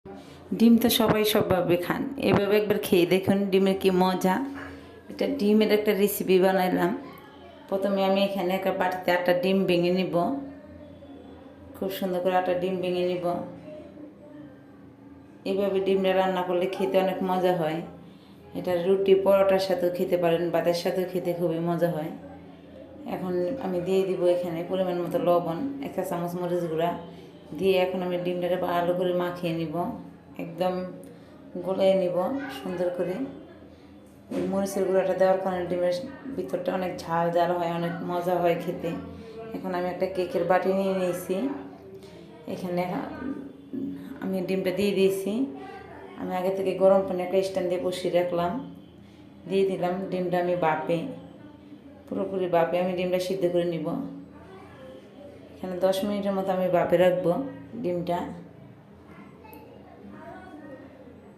ডিম তো সবাই সবভাবে খান, এভাবে একবার খেয়ে দেখুন ডিমের কি মজা। এটা ডিমের একটা রেসিপি বানাইলাম। প্রথমে আমি এখানে একটা বাটিতে 8টা ডিম ভেঙে নিব, খুব সুন্দর করে 8টা ডিম ভেঙে নিব। এইভাবে ডিমটা রান্না করলে খেতে অনেক মজা হয়। এটা রুটি পরোটার সাথেও খেতে পারেন, ভাতের সাথেও খেতে খুবই মজা হয়। এখন আমি দিয়ে দিব এখানে পরিমাণ মতো লবণ, 1 চা চামচ মরিচ গুঁড়া দিয়ে এখন আমি ডিমটাকে ভালো করে মাখিয়ে নিব, একদম গলিয়ে নিব সুন্দর করে। মরিচের গুঁড়াটা দেওয়ার কারণে ডিমের ভিতরটা অনেক ঝাল ঝাল হয়, অনেক মজা হয় খেতে। এখন আমি একটা কেকের বাটি নিয়ে নিয়েছি, এখানে আমি ডিমটা দিয়ে দিয়েছি। আমি আগে থেকে গরম পানি একটা স্ট্যান্ড দিয়ে বসিয়ে রাখলাম, দিয়ে দিলাম ডিমটা। আমি বাপে পুরোপুরি বাপে আমি ডিমটা সিদ্ধ করে নিব। এখানে 10 মিনিটের মতো আমি বাপে রাখবো ডিমটা।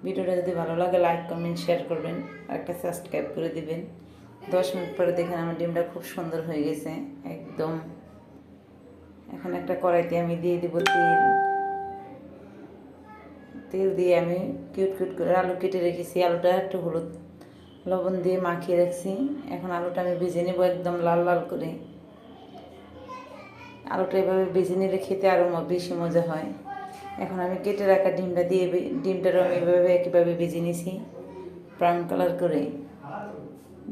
ভিডিওটা যদি ভালো লাগে লাইক কমেন্ট শেয়ার করবেন, আর একটা সাবস্ক্রাইব করে দিবেন। 10 মিনিট পরে দেখেন আমার ডিমটা খুব সুন্দর হয়ে গেছে একদম। এখন একটা কড়াইতে আমি দিয়ে দিব তেল দিয়ে আমি কিউট কিউট করে আলু কেটে রেখেছি, আলুটা একটু হলুদ লবণ দিয়ে মাখিয়ে রাখছি। এখন আলুটা আমি ভেজে নেব একদম লাল লাল করে। আলুটা এভাবে ভেজে নিলে খেতে আরও বেশি মজা হয়। এখন আমি কেটে রাখা ডিমটারও আমি এভাবে একইভাবে ভেজে নিয়েছি ব্রাউন কালার করে।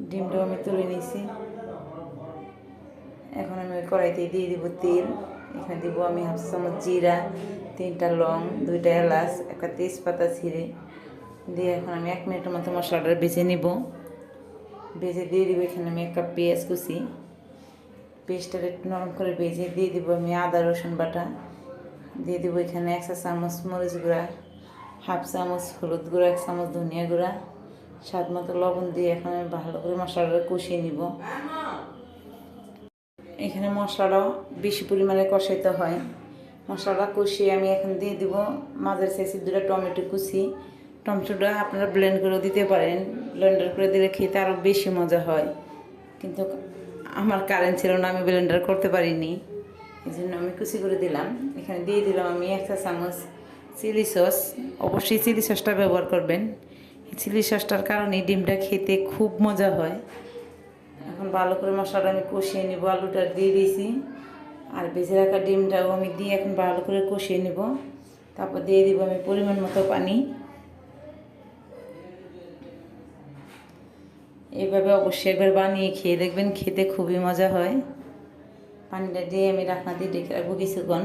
ডিমটাও আমি তুলে নিয়েছি। এখন আমি ওই কড়াইতে দিয়ে দিব তেল। এখানে দিব আমি 1/2 চামচ জিরা, 3টা লং, 2টা এলাচ, একটা তেজপাতা ছিঁড়ে দিয়ে এখন আমি 1 মিনিটের মতো মশলাটা ভেজে নিব। ভেজে দিয়ে দিব এখানে আমি 1 কাপ পেঁয়াজ কুচি, পেঁয়াজটা একটু নরম করে ভেজে দিয়ে দিব আমি আদা রসুন বাটা, দিয়ে দিব এখানে 1 চা চামচ মরিচ গুঁড়া, 1/2 চামচ হলুদ গুঁড়া, 1 চামচ ধনিয়া গুঁড়া, স্বাদ মতো লবণ দিয়ে এখন আমি ভালো করে মশলাটা কষিয়ে নিব। এখানে মশলাটাও বেশি পরিমাণে কষাইতে হয়। মশলাটা কষিয়ে আমি এখন দিয়ে দিব মাঝের সাইজের 2টা টমেটো কুচি। টমেটোটা আপনারা ব্লেন্ড করে দিতে পারেন, ব্লেন্ডার করে দিলে খেতে আরও বেশি মজা হয়, কিন্তু আমার কারেন্ট ছিল না, আমি ব্লেন্ডার করতে পারিনি, এই জন্য আমি কুচি করে দিলাম। এখানে দিয়ে দিলাম আমি 1 চা চামচ চিলি সস। অবশ্যই চিলি সসটা ব্যবহার করবেন, এই চিলি সসটার কারণে ডিমটা খেতে খুব মজা হয়। এখন ভালো করে মশলাটা আমি কষিয়ে নিব, আলুটা দিয়ে দিয়েছি আর ভেজে রাখা ডিমটাও আমি দিয়ে এখন ভালো করে কষিয়ে নেব। তারপর দিয়ে দিব আমি পরিমাণ মতো পানি। এইভাবে অবশ্যই একবার বানিয়ে খেয়ে দেখবেন, খেতে খুবই মজা হয়। পানিটা দিয়ে আমি ঢাকনা দিয়ে ঢেকে রাখবো কিছুক্ষণ।